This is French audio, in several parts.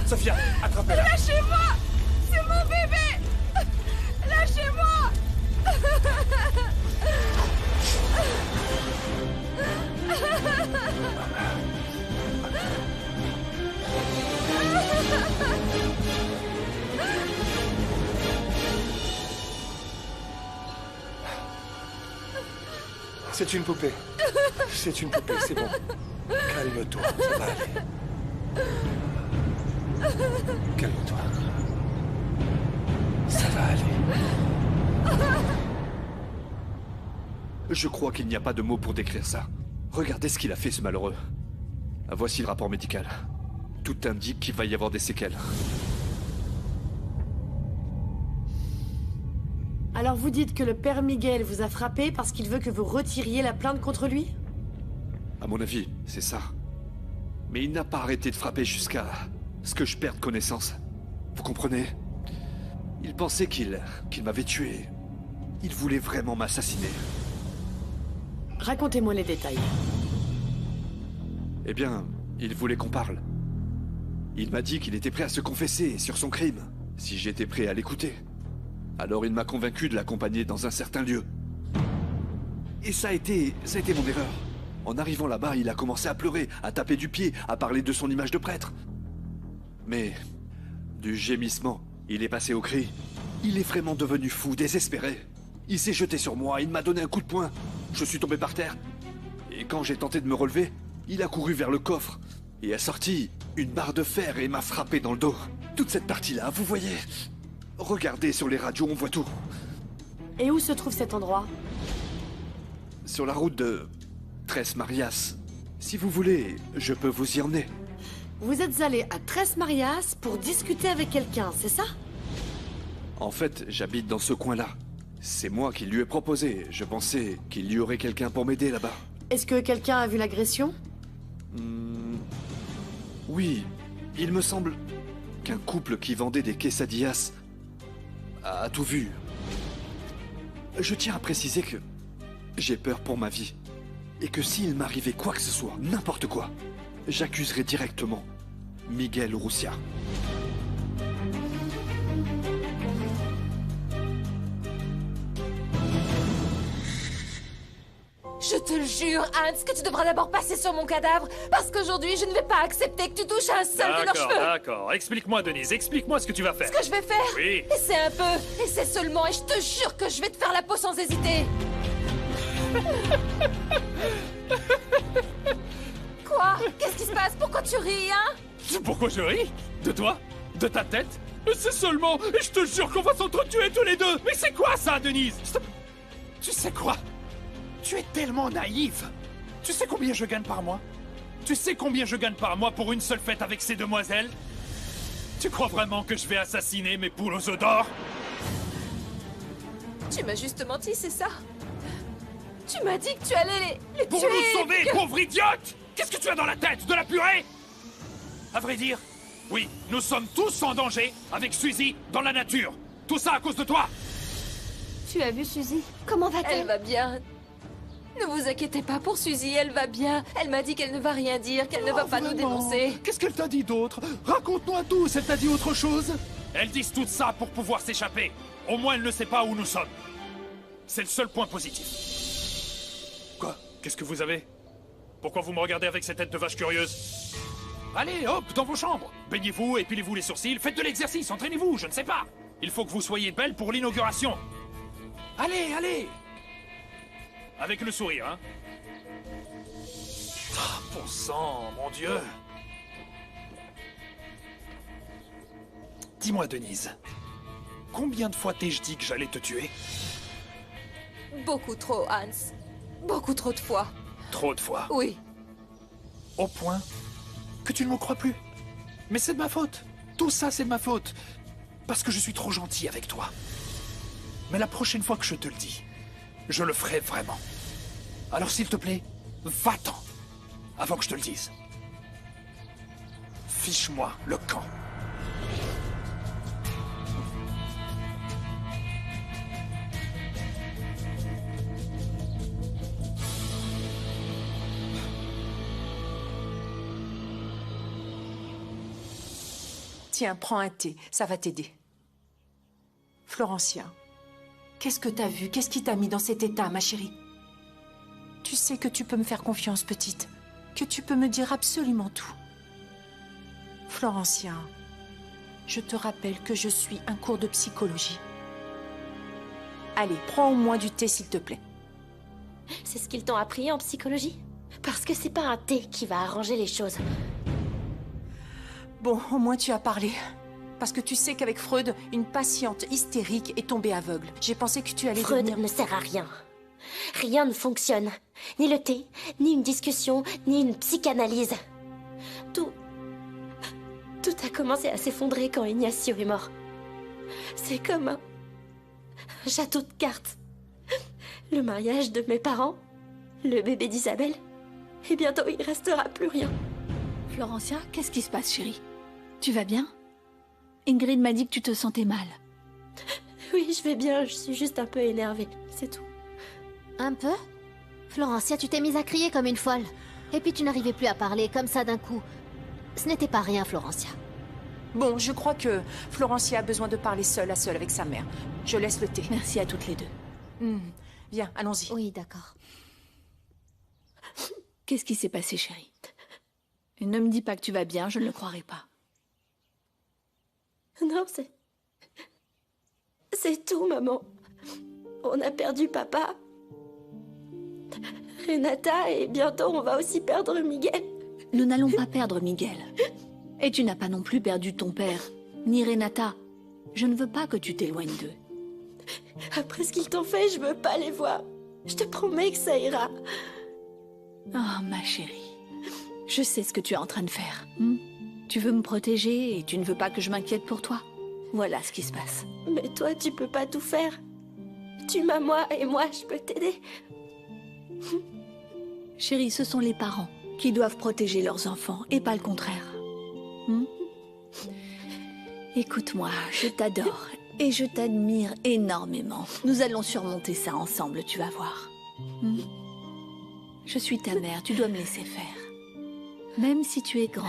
Sophia, attrapez-la. Lâchez-moi! C'est mon bébé! Lâchez-moi! C'est une poupée. C'est une poupée, c'est bon. Calme-toi, ça va aller. Calme-toi. Ça va aller. Je crois qu'il n'y a pas de mots pour décrire ça. Regardez ce qu'il a fait, ce malheureux. Voici le rapport médical. Tout indique qu'il va y avoir des séquelles. Alors vous dites que le père Miguel vous a frappé parce qu'il veut que vous retiriez la plainte contre lui? À mon avis, c'est ça. Mais il n'a pas arrêté de frapper jusqu'à ce que je perde connaissance. Vous comprenez? Il pensait qu'il m'avait tué. Il voulait vraiment m'assassiner. Racontez-moi les détails. Eh bien, il voulait qu'on parle. Il m'a dit qu'il était prêt à se confesser sur son crime, si j'étais prêt à l'écouter. Alors il m'a convaincu de l'accompagner dans un certain lieu. Et ça a été mon erreur. En arrivant là-bas, il a commencé à pleurer, à taper du pied, à parler de son image de prêtre. Mais, du gémissement, il est passé au cri. Il est vraiment devenu fou, désespéré. Il s'est jeté sur moi, il m'a donné un coup de poing. Je suis tombé par terre. Et quand j'ai tenté de me relever, il a couru vers le coffre et a sorti une barre de fer et m'a frappé dans le dos. Toute cette partie-là, vous voyez? Regardez sur les radios, on voit tout. Et où se trouve cet endroit? Sur la route de Tres Marias. Si vous voulez, je peux vous y emmener. Vous êtes allé à Tres Marias pour discuter avec quelqu'un, c'est ça? En fait, j'habite dans ce coin-là. C'est moi qui lui ai proposé. Je pensais qu'il y aurait quelqu'un pour m'aider là-bas. Est-ce que quelqu'un a vu l'agression? Oui, il me semble qu'un couple qui vendait des quesadillas a tout vu. Je tiens à préciser que j'ai peur pour ma vie. Et que s'il m'arrivait quoi que ce soit, n'importe quoi, j'accuserai directement Miguel Urrutia. Je te le jure, Hans, que tu devras d'abord passer sur mon cadavre, parce qu'aujourd'hui, je ne vais pas accepter que tu touches à un seul de leurs cheveux. D'accord. Explique-moi, Denise, explique-moi ce que tu vas faire. Ce que je vais faire, Oui. essaie un peu, essaie seulement, et je te jure que je vais te faire la peau sans hésiter. Quoi? Qu'est-ce qui se passe? Pourquoi tu ris, hein? Pourquoi je ris? De toi? De ta tête? C'est seulement... Et je te jure qu'on va s'entretuer tous les deux. Mais c'est quoi ça, Denise? Stop. Tu sais quoi? Tu es tellement naïve. Tu sais combien je gagne par mois? Tu sais combien je gagne par mois pour une seule fête avec ces demoiselles? Tu crois vraiment que je vais assassiner mes poules aux œufs d'or? Tu m'as juste menti, c'est ça? Tu m'as dit que tu allais les Pour tuer. nous sauver, pauvre idiote! Qu'est-ce que tu as dans la tête? De la purée? À vrai dire, oui, nous sommes tous en danger avec Suzy dans la nature. Tout ça à cause de toi! Tu as vu Suzy? Comment va-t-elle? Elle va bien. Ne vous inquiétez pas pour Suzy, elle va bien. Elle m'a dit qu'elle ne va rien dire, qu'elle ne va pas nous dénoncer. Qu'est-ce qu'elle t'a dit d'autre? Raconte-nous tous, elle t'a dit autre chose? Elles disent tout ça pour pouvoir s'échapper. Au moins, elle ne sait pas où nous sommes. C'est le seul point positif. Quoi? Qu'est-ce que vous avez? Pourquoi vous me regardez avec cette tête de vache curieuse? Allez, hop, dans vos chambres. Baignez-vous, épilez-vous les sourcils, faites de l'exercice, entraînez-vous, je ne sais pas. Il faut que vous soyez belle pour l'inauguration. Allez, allez! Avec le sourire, hein? Ah, bon sang, mon Dieu! Dis-moi, Denise, combien de fois t'ai-je dit que j'allais te tuer? Beaucoup trop, Hans. Beaucoup trop de fois. Trop de fois. Oui. Au point que tu ne me crois plus. Mais c'est de ma faute. Tout ça, c'est de ma faute. Parce que je suis trop gentil avec toi. Mais la prochaine fois que je te le dis, je le ferai vraiment. Alors s'il te plaît, va-t'en, avant que je te le dise. Fiche-moi le camp. Tiens, prends un thé, ça va t'aider. Florencia, qu'est-ce que t'as vu? Qu'est-ce qui t'a mis dans cet état, ma chérie? Tu sais que tu peux me faire confiance, petite. Que tu peux me dire absolument tout. Florencia, je te rappelle que je suis un cours de psychologie. Allez, prends au moins du thé, s'il te plaît. C'est ce qu'ils t'ont appris en psychologie? Parce que c'est pas un thé qui va arranger les choses. Bon, au moins tu as parlé. Parce que tu sais qu'avec Freud, une patiente hystérique est tombée aveugle. J'ai pensé que tu allais Freud devenir... ne sert à rien. Rien ne fonctionne. Ni le thé, ni une discussion, ni une psychanalyse. Tout a commencé à s'effondrer quand Ignacio est mort. C'est comme un château de cartes. Le mariage de mes parents, le bébé d'Isabelle, et bientôt il restera plus rien. Florencia, qu'est-ce qui se passe, chérie? Tu vas bien? Ingrid m'a dit que tu te sentais mal. Oui, je vais bien, je suis juste un peu énervée, c'est tout. Un peu? Florencia, tu t'es mise à crier comme une folle. Et puis tu n'arrivais plus à parler comme ça d'un coup. Ce n'était pas rien, Florencia. Bon, je crois que Florencia a besoin de parler seule à seule avec sa mère. Je laisse le thé. Merci à toutes les deux. Viens, allons-y. Oui, d'accord. Qu'est-ce qui s'est passé, chérie? Ne me dis pas que tu vas bien, je ne le croirais pas. Non, c'est tout, maman. On a perdu papa, Renata, et bientôt on va aussi perdre Miguel. Nous n'allons pas perdre Miguel. Et tu n'as pas non plus perdu ton père, ni Renata. Je ne veux pas que tu t'éloignes d'eux. Après ce qu'ils t'ont fait, je veux pas les voir. Je te promets que ça ira. Oh, ma chérie. Je sais ce que tu es en train de faire. Tu veux me protéger et tu ne veux pas que je m'inquiète pour toi. Voilà ce qui se passe. Mais toi, tu peux pas tout faire. Tu m'as moi, et moi, je peux t'aider. Chérie, ce sont les parents qui doivent protéger leurs enfants et pas le contraire. Écoute-moi, je t'adore et je t'admire énormément. Nous allons surmonter ça ensemble, tu vas voir. Je suis ta mère, tu dois me laisser faire. Même si tu es grande,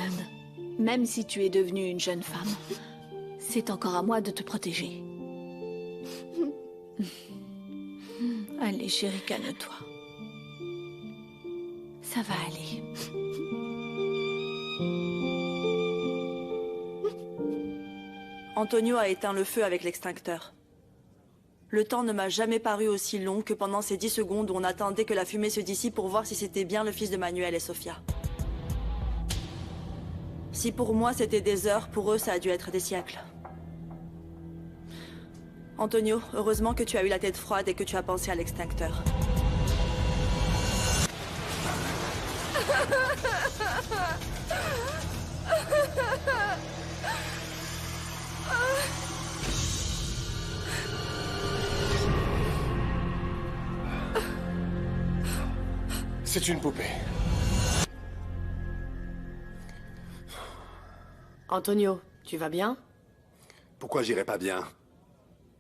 même si tu es devenue une jeune femme, c'est encore à moi de te protéger. Allez, chérie, calme-toi. Ça va aller. Antonio a éteint le feu avec l'extincteur. Le temps ne m'a jamais paru aussi long que pendant ces 10 secondes où on attendait que la fumée se dissipe pour voir si c'était bien le fils de Manuel et Sofia. Si pour moi c'était des heures, pour eux ça a dû être des siècles. Antonio, heureusement que tu as eu la tête froide et que tu as pensé à l'extincteur. C'est une poupée. Antonio, tu vas bien? Pourquoi j'irais pas bien?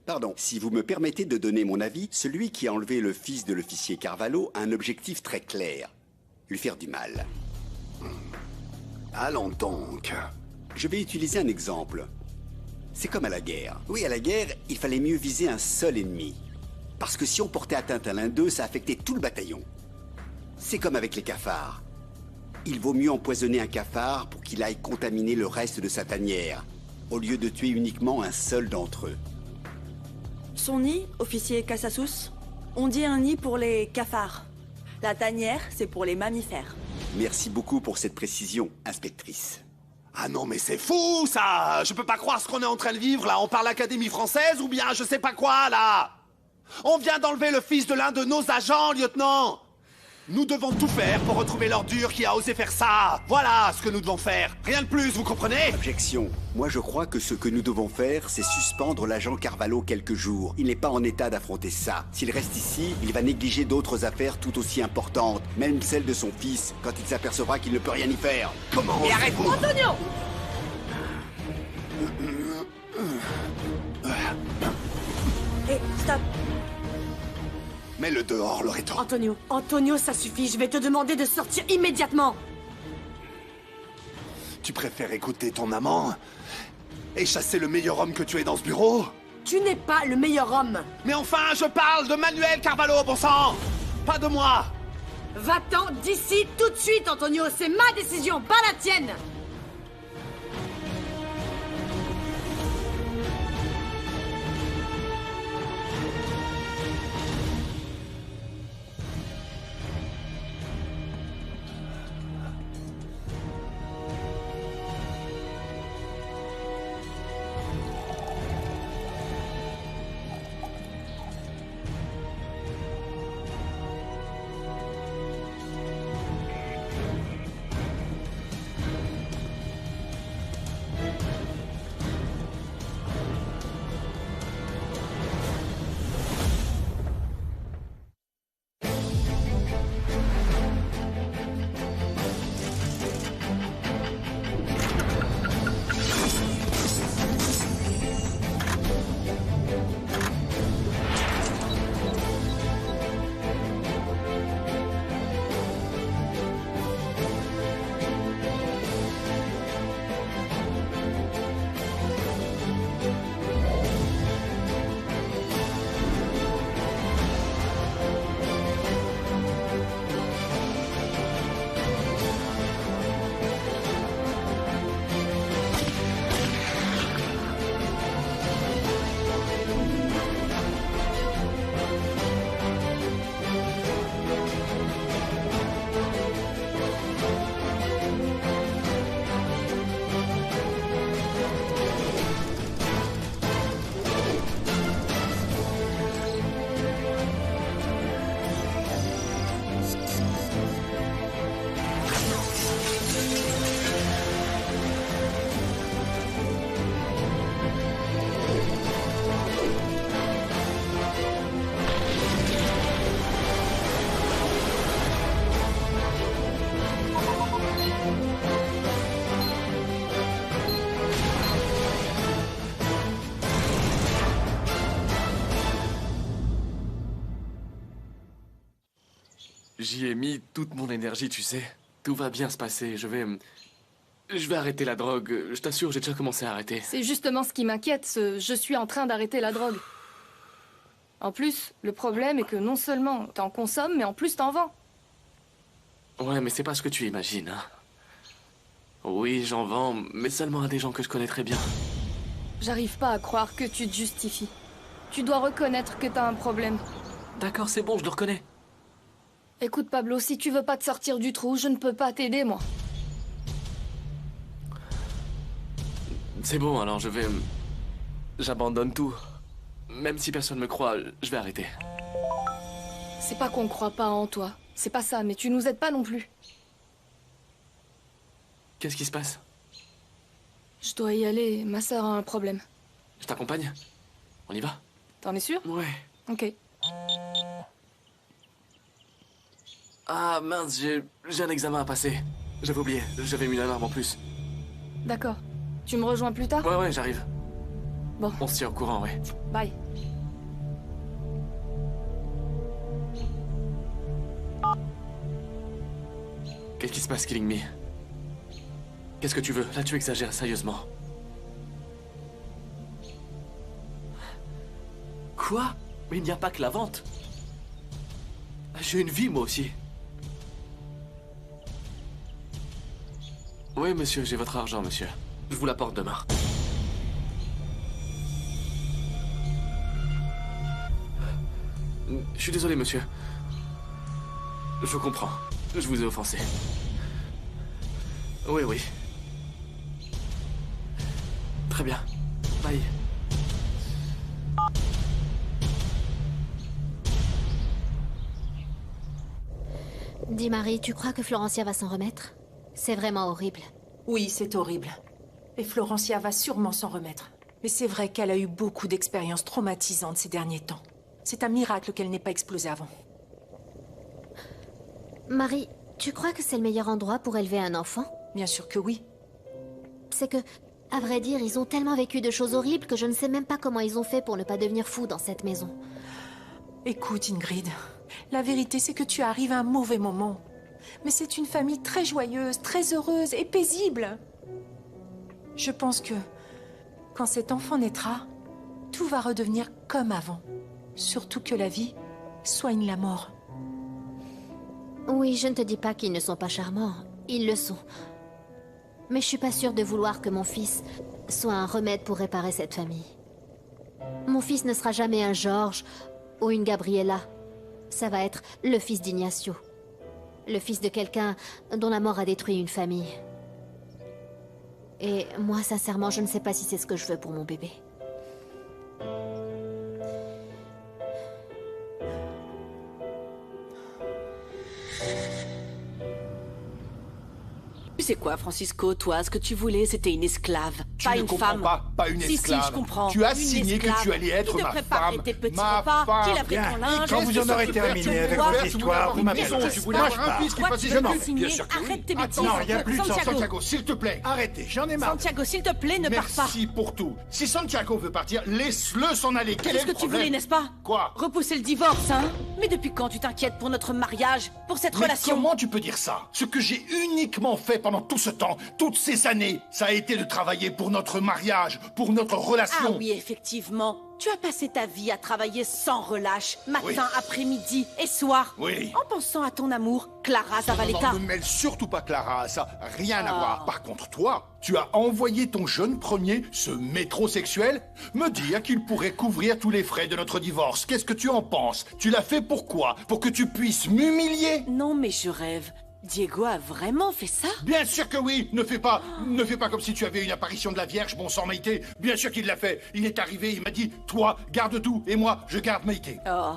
Pardon, si vous me permettez de donner mon avis, celui qui a enlevé le fils de l'officier Carvalho a un objectif très clair. Lui faire du mal. Allons donc. Je vais utiliser un exemple. C'est comme à la guerre. Oui, à la guerre, il fallait mieux viser un seul ennemi. Parce que si on portait atteinte à l'un d'eux, ça affectait tout le bataillon. C'est comme avec les cafards. Il vaut mieux empoisonner un cafard pour qu'il aille contaminer le reste de sa tanière, au lieu de tuer uniquement un seul d'entre eux. Son nid, officier Casassus, on dit un nid pour les cafards. La tanière, c'est pour les mammifères. Merci beaucoup pour cette précision, inspectrice. Ah non, mais c'est fou, ça! Je peux pas croire ce qu'on est en train de vivre, là. On parle l'Académie française ou bien je sais pas quoi, là! On vient d'enlever le fils de l'un de nos agents, lieutenant! Nous devons tout faire pour retrouver l'ordure qui a osé faire ça. Voilà ce que nous devons faire. Rien de plus, vous comprenez? Objection. Moi, je crois que ce que nous devons faire, c'est suspendre l'agent Carvalho quelques jours. Il n'est pas en état d'affronter ça. S'il reste ici, il va négliger d'autres affaires tout aussi importantes, même celle de son fils, quand il s'apercevra qu'il ne peut rien y faire. Comment? Et arrête-vous, Antonio! Hé, stop! Mets-le dehors, Loreto. Antonio, ça suffit. Je vais te demander de sortir immédiatement. Tu préfères écouter ton amant? Et chasser le meilleur homme que tu aies dans ce bureau? Tu n'es pas le meilleur homme. Mais enfin, je parle de Manuel Carvalho, bon sang! Pas de moi! Va-t'en d'ici tout de suite, Antonio. C'est ma décision, pas la tienne. J'y ai mis toute mon énergie, tu sais. Tout va bien se passer. Je vais arrêter la drogue. Je t'assure, j'ai déjà commencé à arrêter. C'est justement ce qui m'inquiète, je suis en train d'arrêter la drogue. En plus, le problème est que non seulement t'en consommes, mais en plus t'en vends. Ouais, mais c'est pas ce que tu imagines, hein. Oui, j'en vends, mais seulement à des gens que je connais très bien. J'arrive pas à croire que tu te justifies. Tu dois reconnaître que t'as un problème. D'accord, c'est bon, je le reconnais. Écoute, Pablo, si tu veux pas te sortir du trou, je ne peux pas t'aider, moi. C'est bon, alors j'abandonne tout. Même si personne me croit, je vais arrêter. C'est pas qu'on croit pas en toi. C'est pas ça, mais tu nous aides pas non plus. Qu'est-ce qui se passe? Je dois y aller, ma sœur a un problème. Je t'accompagne? On y va? T'en es sûr? Ouais. Ok. Ah mince, j'ai un examen à passer. J'avais oublié, j'avais mis l'alarme en plus. D'accord. Tu me rejoins plus tard? Ouais, j'arrive. Bon. On se tient au courant, ouais. Bye. Qu'est-ce qui se passe, Killing Me? Qu'est-ce que tu veux? Là, tu exagères, sérieusement. Quoi? Mais il n'y a pas que la vente. J'ai une vie, moi aussi. Oui, monsieur, j'ai votre argent, monsieur. Je vous l'apporte demain. Je suis désolé, monsieur. Je comprends. Je vous ai offensé. Oui, oui. Très bien. Bye. Dis Marie, tu crois que Florencia va s'en remettre? C'est vraiment horrible. Oui, c'est horrible. Et Florencia va sûrement s'en remettre. Mais c'est vrai qu'elle a eu beaucoup d'expériences traumatisantes ces derniers temps. C'est un miracle qu'elle n'ait pas explosé avant. Marie, tu crois que c'est le meilleur endroit pour élever un enfant? Bien sûr que oui. C'est que, à vrai dire, ils ont tellement vécu de choses horribles que je ne sais même pas comment ils ont fait pour ne pas devenir fous dans cette maison. Écoute, Ingrid, la vérité c'est que tu arrives à un mauvais moment. Mais c'est une famille très joyeuse, très heureuse et paisible. Je pense que Quand cet enfant naîtra, tout va redevenir comme avant. Surtout que la vie soigne la mort. Oui, je ne te dis pas qu'ils ne sont pas charmants. Ils le sont. Mais je suis pas sûre de vouloir que mon fils soit un remède pour réparer cette famille. Mon fils ne sera jamais un Georges ou une Gabriella. Ça va être le fils d'Ignacio. Le fils de quelqu'un dont la mort a détruit une famille. Et moi, sincèrement, je ne sais pas si c'est ce que je veux pour mon bébé. Tu sais quoi, Francisco, toi, ce que tu voulais, c'était une esclave, pas une femme. Pas une esclave. Si, je comprends. Tu as Une signé esclave. que tu allais être Qui te ma prépare femme. tes petits Ma repas, femme. qu'il a pris ton linge. Quand vous en aurez terminé avec votre histoire, vous m'appellerez. Tu voulais avoir un fils qui fasse je m'en vais. Bien sûr que oui. Arrête tes bêtises. Attends, il n'y a plus de sang. Santiago. Santiago, s'il te plaît, arrêtez, j'en ai marre. Santiago, s'il te plaît, ne pars pas. Merci pour tout. Si Santiago veut partir, laisse-le s'en aller. Quel est C'est ce le que tu problème? voulais, n'est-ce pas? Quoi? Repousser le divorce, hein? Mais depuis quand tu t'inquiètes pour notre mariage, pour cette Mais relation? comment tu peux dire ça? Ce que j'ai uniquement fait pendant tout ce temps, toutes ces années, ça a été de travailler pour notre mariage, pour notre relation. Ah oui, effectivement. Tu as passé ta vie à travailler sans relâche, matin, Oui. après-midi et soir. Oui. En pensant à ton amour, Clara Zavaleta. Non, ne mêle surtout pas Clara, ça n'a rien à Ah. voir. Par contre, toi, tu as envoyé ton jeune premier, ce métrosexuel, me dire qu'il pourrait couvrir tous les frais de notre divorce. Qu'est-ce que tu en penses? Tu l'as fait pourquoi? Pour que tu puisses m'humilier? Non, mais je rêve. Diego a vraiment fait ça? Bien sûr que oui. Ne fais pas comme si tu avais une apparition de la Vierge, bon sang Maïté. Bien sûr qu'il l'a fait. Il est arrivé, il m'a dit, toi, garde tout, et moi, je garde Maïté. Oh,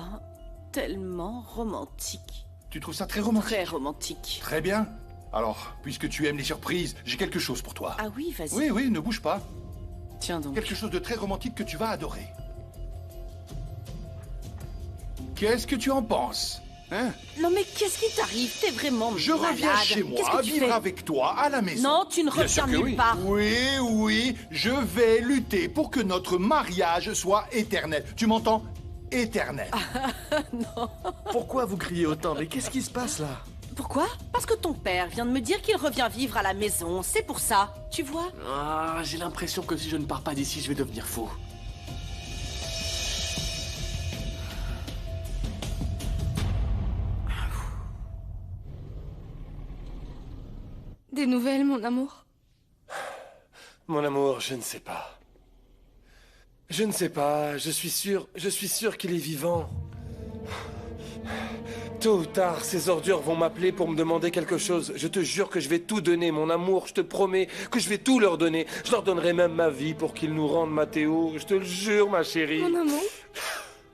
tellement romantique. Tu trouves ça très romantique? Très romantique. Très bien. Alors, puisque tu aimes les surprises, j'ai quelque chose pour toi. Ah oui, vas-y. Oui, oui, ne bouge pas. Tiens donc. Quelque chose de très romantique que tu vas adorer. Qu'est-ce que tu en penses? Hein? Non mais qu'est-ce qui t'arrive? T'es vraiment Je malade. reviens chez Qu'est-ce moi, que tu vivre fais? avec toi à la maison. Non, tu ne reviens nulle part. Oui, oui, je vais lutter pour que notre mariage soit éternel. Tu m'entends? Éternel. Non. Pourquoi vous criez autant? Mais qu'est-ce qui se passe là? Pourquoi? Parce que ton père vient de me dire qu'il revient vivre à la maison. C'est pour ça. Tu vois? Ah, j'ai l'impression que si je ne pars pas d'ici, je vais devenir fou. Des nouvelles, mon amour? Mon amour, je ne sais pas. Je ne sais pas, je suis sûr qu'il est vivant. Tôt ou tard, ces ordures vont m'appeler pour me demander quelque chose. Je te jure que je vais tout donner, mon amour. Je te promets que je vais tout leur donner. Je leur donnerai même ma vie pour qu'ils nous rendent Mathéo. Je te le jure, ma chérie. Mon amour,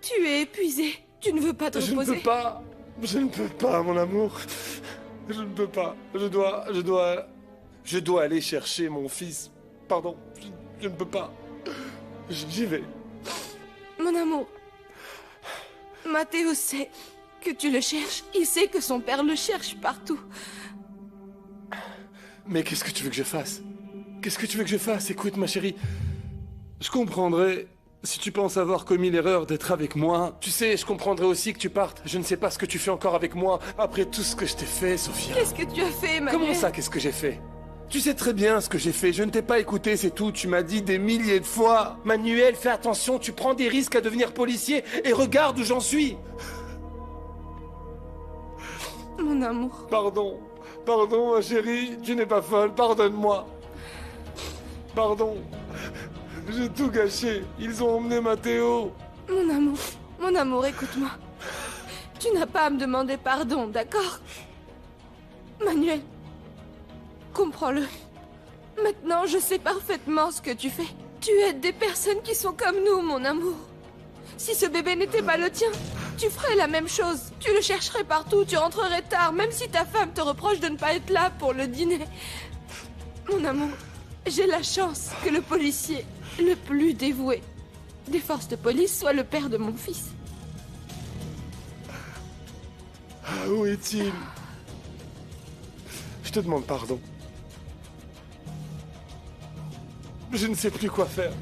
tu es épuisé. Tu ne veux pas te Je ne reposer. peux pas. Je ne peux pas, mon amour. Je ne peux pas. Je dois aller chercher mon fils. Pardon. Je ne peux pas. J'y vais. Mon amour, Mathéo sait que tu le cherches. Il sait que son père le cherche partout. Mais qu'est-ce que tu veux que je fasse? Qu'est-ce que tu veux que je fasse? Écoute, ma chérie. Je comprendrais si tu penses avoir commis l'erreur d'être avec moi. Tu sais, je comprendrais aussi que tu partes. Je ne sais pas ce que tu fais encore avec moi après tout ce que je t'ai fait, Sophia. Qu'est-ce que tu as fait, Emmanuel? Comment ça, qu'est-ce que j'ai fait? Tu sais très bien ce que j'ai fait. Je ne t'ai pas écouté, c'est tout. Tu m'as dit des milliers de fois. Manuel, fais attention, tu prends des risques à devenir policier et regarde où j'en suis. Mon amour. Pardon. Pardon, ma chérie. Tu n'es pas folle. Pardonne-moi. Pardon. J'ai tout gâché. Ils ont emmené Mathéo. Mon amour, écoute-moi. Tu n'as pas à me demander pardon, d'accord? Manuel, comprends-le. Maintenant, je sais parfaitement ce que tu fais. Tu aides des personnes qui sont comme nous, mon amour. Si ce bébé n'était pas le tien, tu ferais la même chose. Tu le chercherais partout, tu rentrerais tard, même si ta femme te reproche de ne pas être là pour le dîner. Mon amour, j'ai la chance que le policier le plus dévoué des forces de police soit le père de mon fils. Où est-il? Je te demande pardon. Je ne sais plus quoi faire.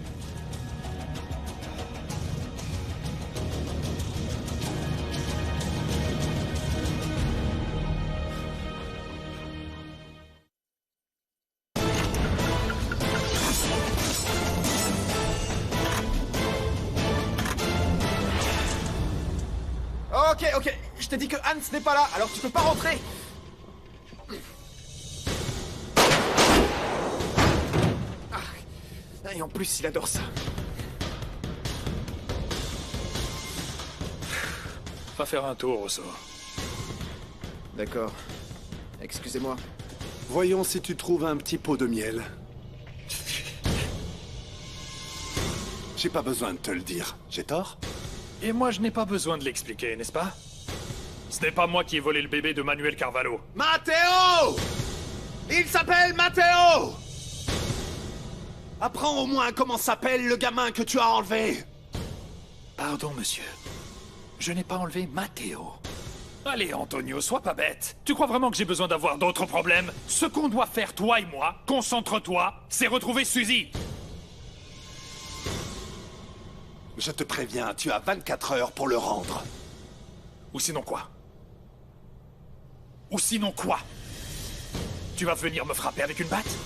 ok, je t'ai dit que Hans n'est pas là, alors tu peux pas rentrer. Ah, et en plus, il adore ça. Va faire un tour au sort. D'accord. Excusez-moi. Voyons si tu trouves un petit pot de miel. J'ai pas besoin de te le dire. J'ai tort? Et moi, je n'ai pas besoin de l'expliquer, n'est-ce pas? Ce n'est pas moi qui ai volé le bébé de Manuel Carvalho. Matteo! Il s'appelle Matteo! Apprends au moins comment s'appelle le gamin que tu as enlevé. Pardon, monsieur. Je n'ai pas enlevé Matteo. Allez, Antonio, sois pas bête. Tu crois vraiment que j'ai besoin d'avoir d'autres problèmes? Ce qu'on doit faire, toi et moi, concentre-toi, c'est retrouver Suzy. Je te préviens, tu as 24 heures pour le rendre. Ou sinon quoi? Ou sinon quoi? Tu vas venir me frapper avec une batte?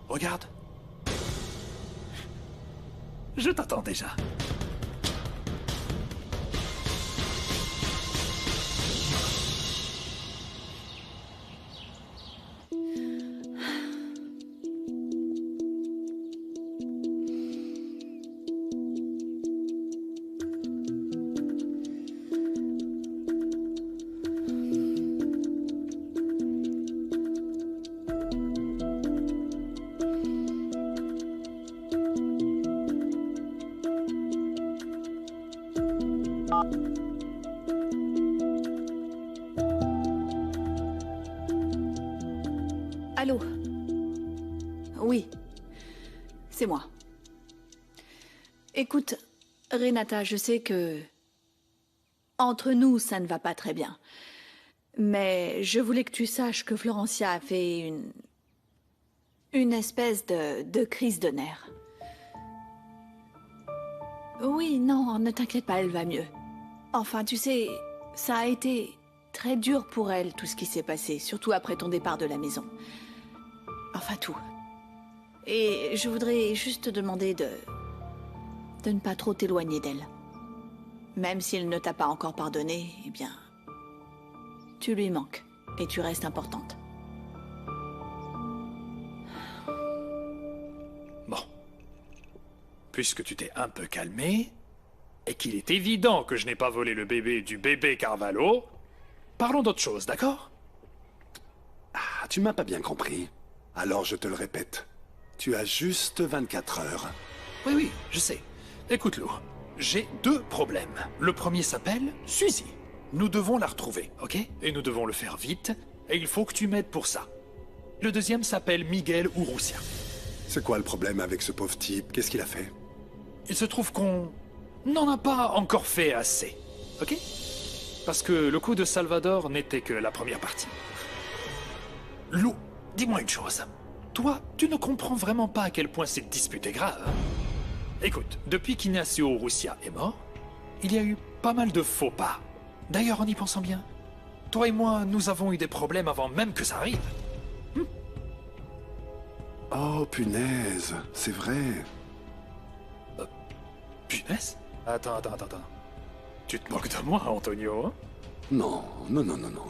Regarde. Je t'attends déjà. Allô? Oui, c'est moi. Écoute, Renata, je sais que... Entre nous, ça ne va pas très bien. Mais je voulais que tu saches que Florencia a fait une espèce de crise de nerfs. Oui, non, ne t'inquiète pas, elle va mieux. Enfin, tu sais, ça a été très dur pour elle, tout ce qui s'est passé, surtout après ton départ de la maison. Enfin, tout. Et je voudrais juste te demander de ne pas trop t'éloigner d'elle. Même s'il ne t'a pas encore pardonné, eh bien, tu lui manques et tu restes importante. Bon. Puisque tu t'es un peu calmé, et qu'il est évident que je n'ai pas volé le bébé du bébé Carvalho, parlons d'autre chose, d'accord? Ah, tu m'as pas bien compris. Alors je te le répète. Tu as juste 24 heures. Oui, je sais. Écoute, Lou, j'ai deux problèmes. Le premier s'appelle Suzy. Nous devons la retrouver, ok? Et nous devons le faire vite, et il faut que tu m'aides pour ça. Le deuxième s'appelle Miguel Urrutia. C'est quoi le problème avec ce pauvre type? Qu'est-ce qu'il a fait? Il se trouve qu'on n'en a pas encore fait assez, ok? Parce que le coup de Salvador n'était que la première partie. Lou, dis-moi une chose. Toi, tu ne comprends vraiment pas à quel point cette dispute est grave. Écoute, depuis qu'Ignacio Urrutia est mort, il y a eu pas mal de faux pas. D'ailleurs, en y pensant bien, toi et moi, nous avons eu des problèmes avant même que ça arrive. Oh, punaise, c'est vrai. Punaise? Attends. Tu te moques de moi, Antonio, hein? Non,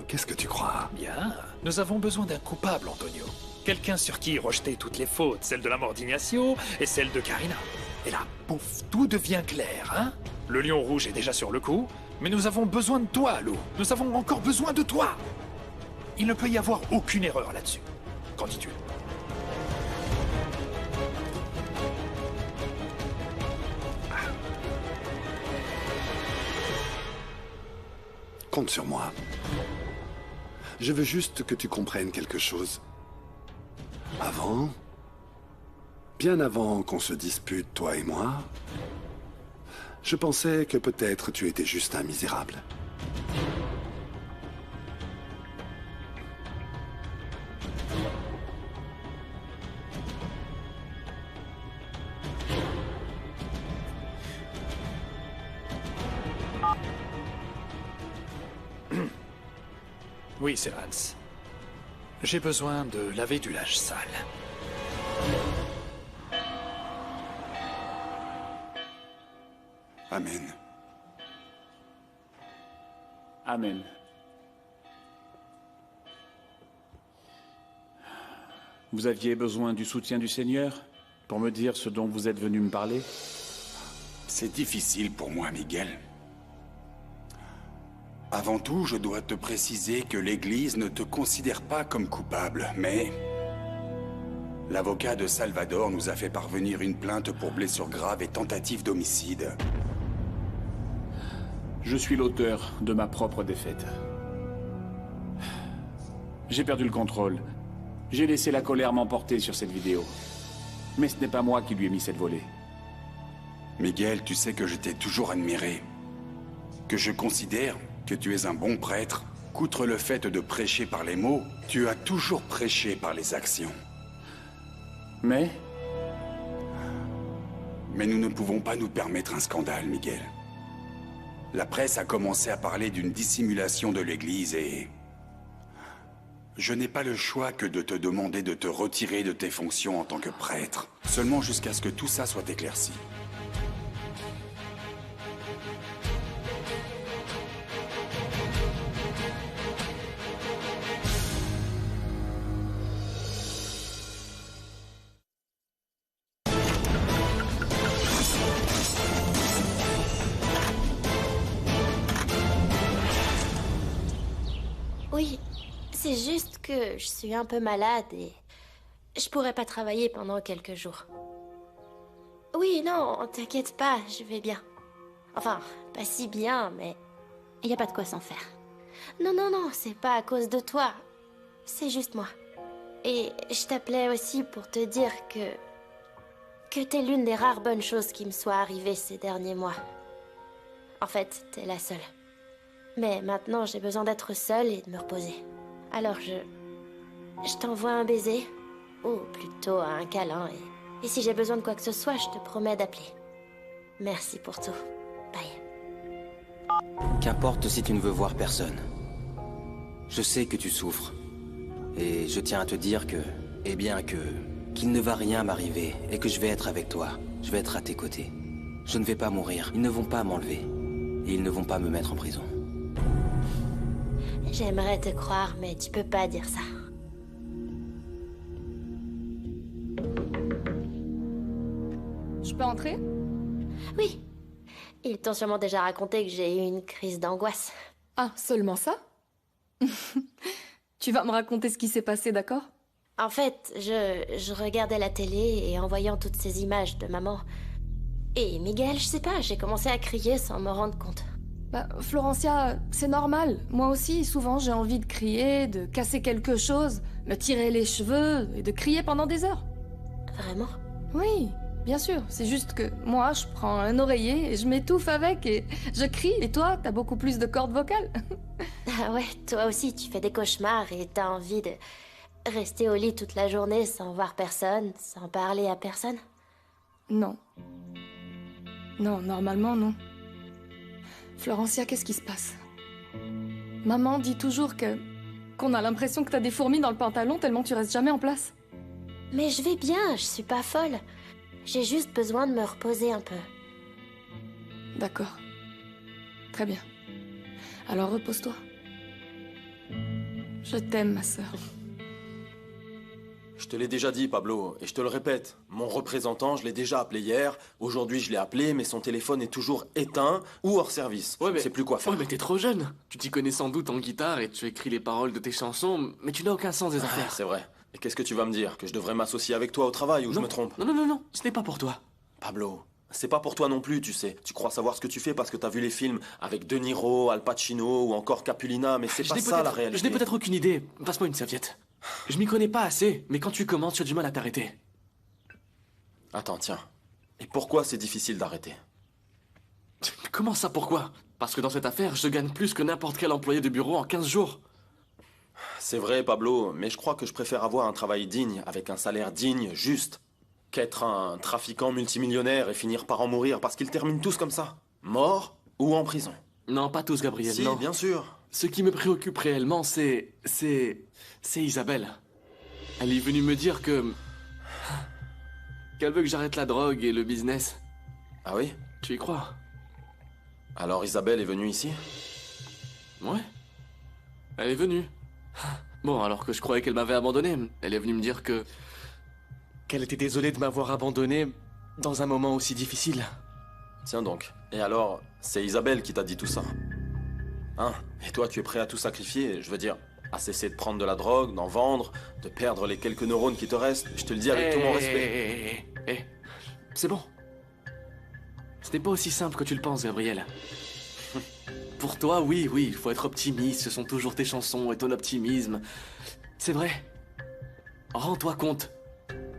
qu'est-ce que tu crois? Bien, nous avons besoin d'un coupable, Antonio. Quelqu'un sur qui rejeter toutes les fautes, celle de la mort d'Ignacio et celle de Karina. Et là, pouf, tout devient clair, hein? Le lion rouge est déjà sur le coup, mais nous avons besoin de toi, Lou. Nous avons encore besoin de toi. Il ne peut y avoir aucune erreur là-dessus. Qu'en dis-tu? Compte sur moi. Je veux juste que tu comprennes quelque chose. Avant, bien avant qu'on se dispute, toi et moi, je pensais que peut-être tu étais juste un misérable. Oui, c'est Hans. J'ai besoin de laver du linge sale. Amen. Amen. Vous aviez besoin du soutien du Seigneur pour me dire ce dont vous êtes venu me parler? C'est difficile pour moi, Miguel. Avant tout, je dois te préciser que l'Église ne te considère pas comme coupable, mais... l'avocat de Salvador nous a fait parvenir une plainte pour blessure grave et tentative d'homicide. Je suis l'auteur de ma propre défaite. J'ai perdu le contrôle. J'ai laissé la colère m'emporter sur cette vidéo. Mais ce n'est pas moi qui lui ai mis cette volée. Miguel, tu sais que je t'ai toujours admiré. Que je considère que tu es un bon prêtre, qu'outre le fait de prêcher par les mots, tu as toujours prêché par les actions. Mais nous ne pouvons pas nous permettre un scandale, Miguel. La presse a commencé à parler d'une dissimulation de l'Église et... je n'ai pas le choix que de te demander de te retirer de tes fonctions en tant que prêtre, seulement jusqu'à ce que tout ça soit éclairci. Oui, c'est juste que je suis un peu malade et je pourrais pas travailler pendant quelques jours. Oui, non, t'inquiète pas, je vais bien. Enfin, pas si bien, mais il y a pas de quoi s'en faire. Non, non, non, c'est pas à cause de toi. C'est juste moi. Et je t'appelais aussi pour te dire que t'es l'une des rares bonnes choses qui me soient arrivées ces derniers mois. En fait, t'es la seule. Mais maintenant, j'ai besoin d'être seule et de me reposer. Alors je t'envoie un baiser, ou plutôt un câlin, et si j'ai besoin de quoi que ce soit, je te promets d'appeler. Merci pour tout. Bye. Qu'importe si tu ne veux voir personne. Je sais que tu souffres. Et je tiens à te dire que... eh bien qu'il ne va rien m'arriver, et que je vais être avec toi. Je vais être à tes côtés. Je ne vais pas mourir, ils ne vont pas m'enlever. Et ils ne vont pas me mettre en prison. J'aimerais te croire, mais tu peux pas dire ça. Je peux entrer? Oui. Ils t'ont sûrement déjà raconté que j'ai eu une crise d'angoisse. Ah, seulement ça? Tu vas me raconter ce qui s'est passé, d'accord? En fait, je regardais la télé et en voyant toutes ces images de maman... Et Miguel, je sais pas, j'ai commencé à crier sans me rendre compte. Bah, Florencia, c'est normal. Moi aussi, souvent, j'ai envie de crier, de casser quelque chose, me tirer les cheveux et de crier pendant des heures. Vraiment? Oui, bien sûr. C'est juste que moi, je prends un oreiller et je m'étouffe avec et je crie. Et toi, t'as beaucoup plus de cordes vocales. Ah ouais, toi aussi, tu fais des cauchemars et t'as envie de rester au lit toute la journée sans voir personne, sans parler à personne? Non. Non, normalement, non. Florencia, qu'est-ce qui se passe? Maman dit toujours qu'on a l'impression que t'as des fourmis dans le pantalon tellement tu restes jamais en place. Mais je vais bien, je suis pas folle. J'ai juste besoin de me reposer un peu. D'accord. Très bien. Alors repose-toi. Je t'aime, ma sœur. Je te l'ai déjà dit, Pablo, et je te le répète. Mon représentant, je l'ai déjà appelé hier. Aujourd'hui, je l'ai appelé, mais son téléphone est toujours éteint ou hors service. Ouais, je ne sais plus quoi faire. Ouais, mais t'es trop jeune. Tu t'y connais sans doute en guitare et tu écris les paroles de tes chansons, mais tu n'as aucun sens des affaires. C'est vrai. Et qu'est-ce que tu vas me dire? Que je devrais m'associer avec toi au travail ou je me trompe? Non, non, non, non, ce n'est pas pour toi. Pablo, c'est pas pour toi non plus, tu sais. Tu crois savoir ce que tu fais parce que t'as vu les films avec De Niro, Al Pacino ou encore Capulina, mais c'est pas ça la réalité. Je n'ai peut-être aucune idée. Passe-moi une serviette. Je m'y connais pas assez, mais quand tu commences, tu as du mal à t'arrêter. Attends, tiens. Et pourquoi c'est difficile d'arrêter? Comment ça, pourquoi? Parce que dans cette affaire, je gagne plus que n'importe quel employé de bureau en 15 jours. C'est vrai, Pablo, mais je crois que je préfère avoir un travail digne, avec un salaire digne, juste, qu'être un trafiquant multimillionnaire et finir par en mourir parce qu'ils terminent tous comme ça. Mort ou en prison. Non, pas tous, Gabriel, si, non. bien sûr. Ce qui me préoccupe réellement, c'est Isabelle. Elle est venue me dire qu'elle veut que j'arrête la drogue et le business. Ah oui? Tu y crois? Alors Isabelle est venue ici? Ouais. Elle est venue. Bon, alors que je croyais qu'elle m'avait abandonné, elle est venue me dire qu'elle était désolée de m'avoir abandonné dans un moment aussi difficile. Tiens donc. Et alors, c'est Isabelle qui t'a dit tout ça? Hein? Et toi, tu es prêt à tout sacrifier? Je veux dire, à cesser de prendre de la drogue, d'en vendre, de perdre les quelques neurones qui te restent? Je te le dis avec tout mon respect. C'est bon. Ce n'est pas aussi simple que tu le penses, Gabriel. Pour toi, oui, il faut être optimiste, ce sont toujours tes chansons et ton optimisme. C'est vrai. Rends-toi compte.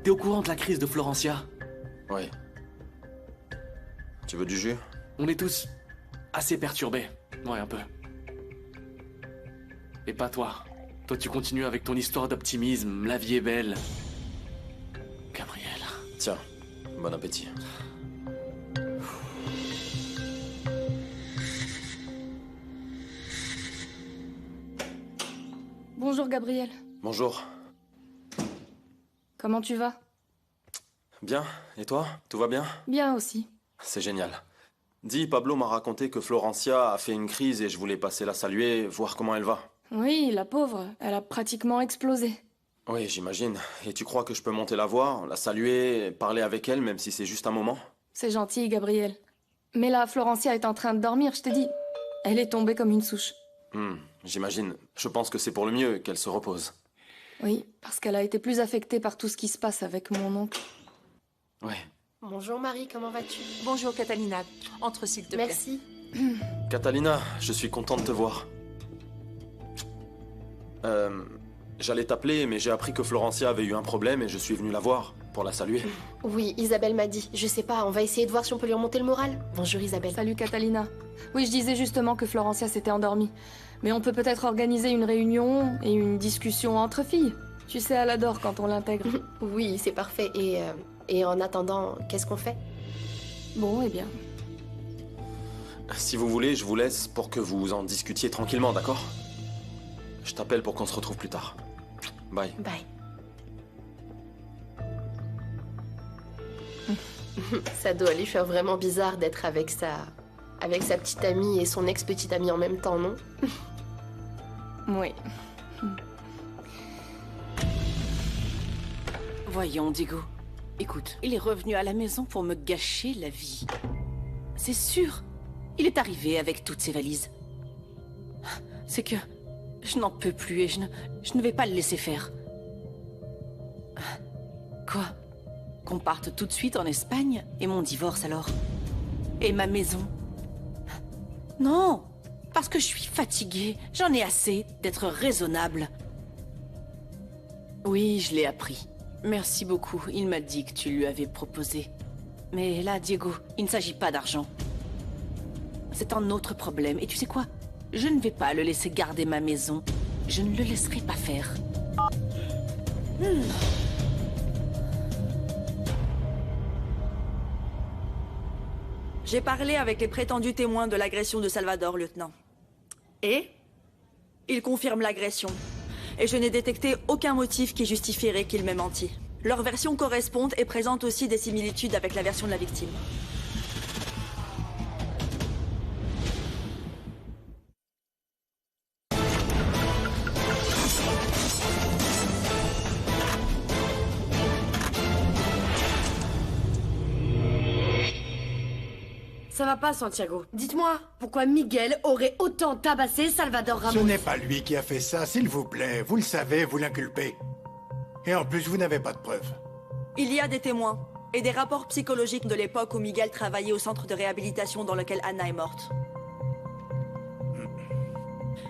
T'es au courant de la crise de Florencia? Oui. Tu veux du jus? On est tous assez perturbés. Ouais, un peu. Et pas toi. Toi, tu continues avec ton histoire d'optimisme, la vie est belle. Gabriel. Tiens, bon appétit. Bonjour Gabriel. Bonjour. Comment tu vas? Bien. Et toi? Tout va bien? Bien aussi. C'est génial. Dis, Pablo m'a raconté que Florencia a fait une crise et je voulais passer la saluer, voir comment elle va. Oui, la pauvre, elle a pratiquement explosé. Oui, j'imagine. Et tu crois que je peux monter la voir, la saluer, parler avec elle, même si c'est juste un moment? C'est gentil, Gabriel. Mais là, Florencia est en train de dormir, je t'ai dit. Elle est tombée comme une souche. J'imagine. Je pense que c'est pour le mieux qu'elle se repose. Oui, parce qu'elle a été plus affectée par tout ce qui se passe avec mon oncle. Ouais. Bonjour Marie, comment vas-tu? Bonjour Catalina. Entre s'il te plaît. Merci. Catalina, je suis content de te voir. J'allais t'appeler, mais j'ai appris que Florencia avait eu un problème et je suis venu la voir pour la saluer. Oui, Isabelle m'a dit. Je sais pas, on va essayer de voir si on peut lui remonter le moral. Bonjour Isabelle. Salut Catalina. Oui, je disais justement que Florencia s'était endormie. Mais on peut peut-être organiser une réunion et une discussion entre filles. Tu sais, elle adore quand on l'intègre. Oui, c'est parfait. Et en attendant, qu'est-ce qu'on fait? Bon, eh bien. Si vous voulez, je vous laisse pour que vous en discutiez tranquillement, d'accord? Je t'appelle pour qu'on se retrouve plus tard. Bye. Bye. Ça doit lui faire vraiment bizarre d'être avec sa petite amie et son ex-petite amie en même temps, non? Oui. Voyons, Diego. Écoute, il est revenu à la maison pour me gâcher la vie. C'est sûr. Il est arrivé avec toutes ses valises. C'est que je n'en peux plus et je ne vais pas le laisser faire. Quoi? Qu'on parte tout de suite en Espagne et mon divorce alors? Et ma maison? Non! Parce que je suis fatiguée. J'en ai assez d'être raisonnable. Oui, je l'ai appris. Merci beaucoup. Il m'a dit que tu lui avais proposé. Mais là, Diego, il ne s'agit pas d'argent. C'est un autre problème. Et tu sais quoi? Je ne vais pas le laisser garder ma maison. Je ne le laisserai pas faire. J'ai parlé avec les prétendus témoins de l'agression de Salvador, lieutenant. Et ils confirment l'agression. Et je n'ai détecté aucun motif qui justifierait qu'il m'ait menti. Leurs versions correspondent et présentent aussi des similitudes avec la version de la victime. Ça va pas, Santiago. Dites-moi, pourquoi Miguel aurait autant tabassé Salvador Ramos? Ce n'est pas lui qui a fait ça, s'il vous plaît. Vous le savez, vous l'inculpez. Et en plus, vous n'avez pas de preuves. Il y a des témoins et des rapports psychologiques de l'époque où Miguel travaillait au centre de réhabilitation dans lequel Anna est morte.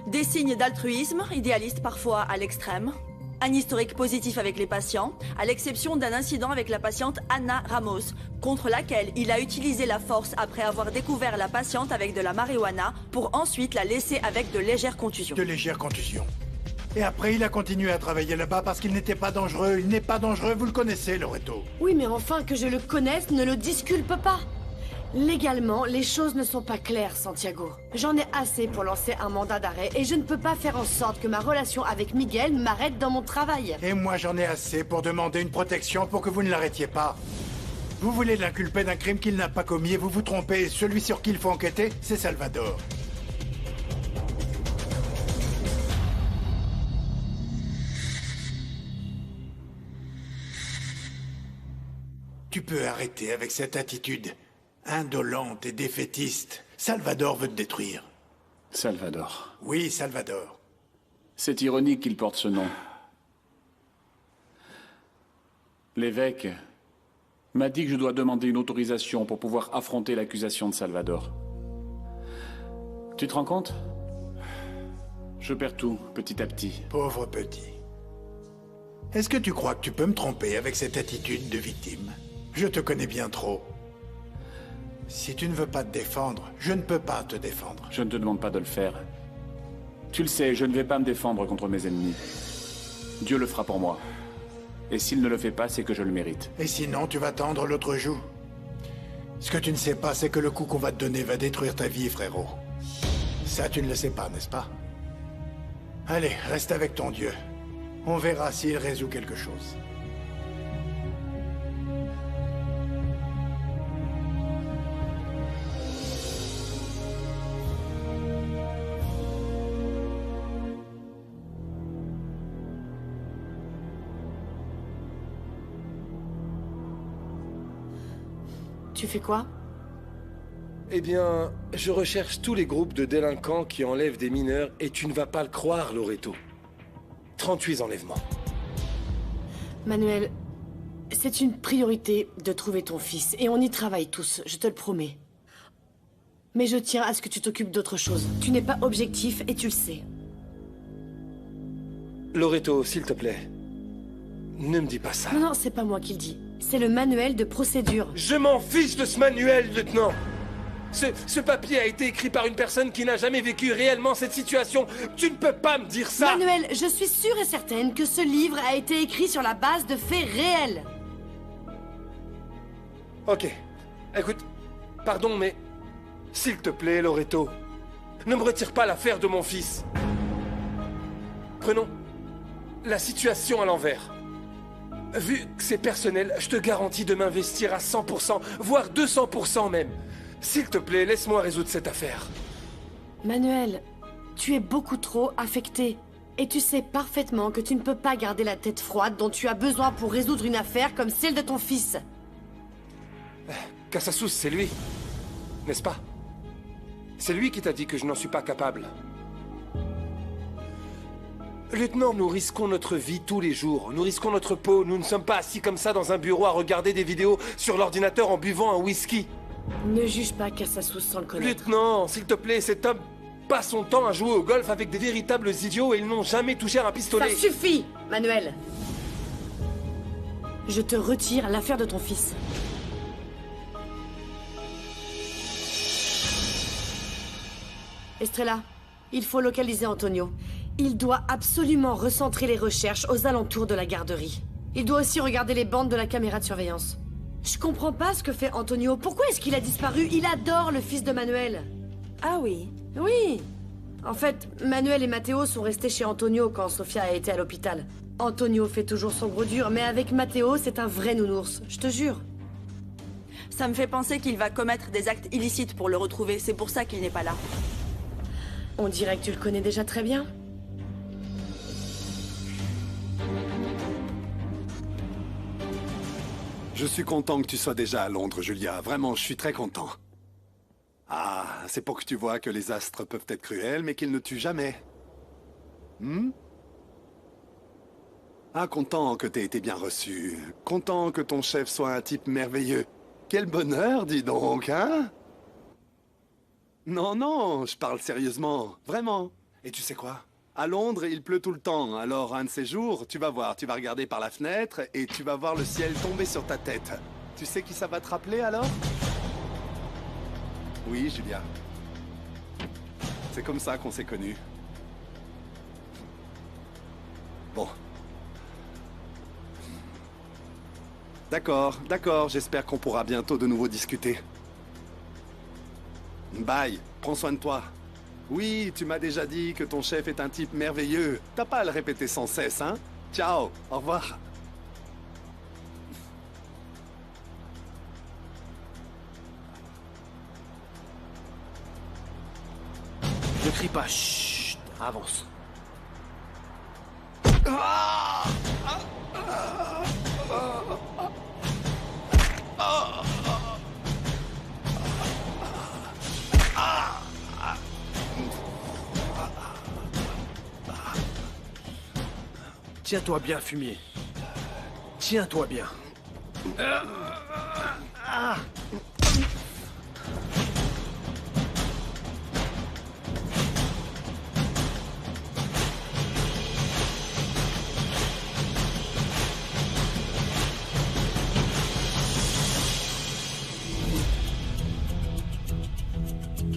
Des signes d'altruisme, idéaliste parfois à l'extrême. Un historique positif avec les patients, à l'exception d'un incident avec la patiente Anna Ramos, contre laquelle il a utilisé la force après avoir découvert la patiente avec de la marijuana pour ensuite la laisser avec de légères contusions. De légères contusions. Et après, il a continué à travailler là-bas parce qu'il n'était pas dangereux. Il n'est pas dangereux, vous le connaissez, Loreto. Oui, mais enfin, que je le connaisse ne le disculpe pas. Légalement, les choses ne sont pas claires, Santiago. J'en ai assez pour lancer un mandat d'arrêt et je ne peux pas faire en sorte que ma relation avec Miguel m'arrête dans mon travail. Et moi, j'en ai assez pour demander une protection pour que vous ne l'arrêtiez pas. Vous voulez l'inculper d'un crime qu'il n'a pas commis et vous vous trompez. Celui sur qui il faut enquêter, c'est Salvador. Tu peux arrêter avec cette attitude indolente et défaitiste. Salvador veut te détruire. Salvador. Oui, Salvador. C'est ironique qu'il porte ce nom. L'évêque m'a dit que je dois demander une autorisation pour pouvoir affronter l'accusation de Salvador. Tu te rends compte? Je perds tout, petit à petit. Pauvre petit. Est-ce que tu crois que tu peux me tromper avec cette attitude de victime? Je te connais bien trop. Si tu ne veux pas te défendre, je ne peux pas te défendre. Je ne te demande pas de le faire. Tu le sais, je ne vais pas me défendre contre mes ennemis. Dieu le fera pour moi. Et s'il ne le fait pas, c'est que je le mérite. Et sinon, tu vas tendre l'autre joue. Ce que tu ne sais pas, c'est que le coup qu'on va te donner va détruire ta vie, frérot. Ça, tu ne le sais pas, n'est-ce pas? Allez, reste avec ton Dieu. On verra s'il résout quelque chose. Tu fais quoi? Eh bien, je recherche tous les groupes de délinquants qui enlèvent des mineurs et tu ne vas pas le croire, Loreto. 38 enlèvements. Manuel, c'est une priorité de trouver ton fils et on y travaille tous, je te le promets. Mais je tiens à ce que tu t'occupes d'autre chose. Tu n'es pas objectif et tu le sais. Loreto, s'il te plaît, ne me dis pas ça. Non, non, c'est pas moi qui le dis. C'est le manuel de procédure. Je m'en fiche de ce manuel, lieutenant. Ce papier a été écrit par une personne qui n'a jamais vécu réellement cette situation. Tu ne peux pas me dire ça. Manuel, je suis sûre et certaine que ce livre a été écrit sur la base de faits réels. Ok. Écoute, pardon, mais... S'il te plaît, Loreto, ne me retire pas l'affaire de mon fils. Prenons la situation à l'envers. Vu que c'est personnel, je te garantis de m'investir à 100%, voire 200% même. S'il te plaît, laisse-moi résoudre cette affaire. Manuel, tu es beaucoup trop affecté. Et tu sais parfaitement que tu ne peux pas garder la tête froide dont tu as besoin pour résoudre une affaire comme celle de ton fils. Cassasous, c'est lui, n'est-ce pas? C'est lui qui t'a dit que je n'en suis pas capable. Lieutenant, nous risquons notre vie tous les jours. Nous risquons notre peau. Nous ne sommes pas assis comme ça dans un bureau à regarder des vidéos sur l'ordinateur en buvant un whisky. Ne juge pas Cassasous sans le connaître. Lieutenant, s'il te plaît, cet homme passe son temps à jouer au golf avec des véritables idiots et ils n'ont jamais touché à un pistolet. Ça suffit, Manuel. Je te retire l'affaire de ton fils. Estrella, il faut localiser Antonio. Il doit absolument recentrer les recherches aux alentours de la garderie. Il doit aussi regarder les bandes de la caméra de surveillance. Je comprends pas ce que fait Antonio. Pourquoi est-ce qu'il a disparu? Il adore le fils de Manuel. Ah oui? Oui. En fait, Manuel et Matteo sont restés chez Antonio quand Sofia a été à l'hôpital. Antonio fait toujours son gros dur, mais avec Matteo, c'est un vrai nounours. Je te jure. Ça me fait penser qu'il va commettre des actes illicites pour le retrouver. C'est pour ça qu'il n'est pas là. On dirait que tu le connais déjà très bien. Je suis content que tu sois déjà à Londres, Julia. Vraiment, je suis très content. Ah, c'est pour que tu vois que les astres peuvent être cruels, mais qu'ils ne tuent jamais. Ah, content que t'aies été bien reçu. Content que ton chef soit un type merveilleux. Quel bonheur, dis donc, hein? Non, non, je parle sérieusement. Vraiment. Et tu sais quoi? À Londres, il pleut tout le temps. Alors, un de ces jours, tu vas voir, tu vas regarder par la fenêtre et tu vas voir le ciel tomber sur ta tête. Tu sais qui ça va te rappeler, alors? Oui, Julia. C'est comme ça qu'on s'est connus. Bon. D'accord, d'accord, j'espère qu'on pourra bientôt de nouveau discuter. Bye, prends soin de toi. Oui, tu m'as déjà dit que ton chef est un type merveilleux. T'as pas à le répéter sans cesse, hein? Ciao, au revoir. Ne crie pas, chut, avance. Tiens-toi bien, fumier. Tiens-toi bien.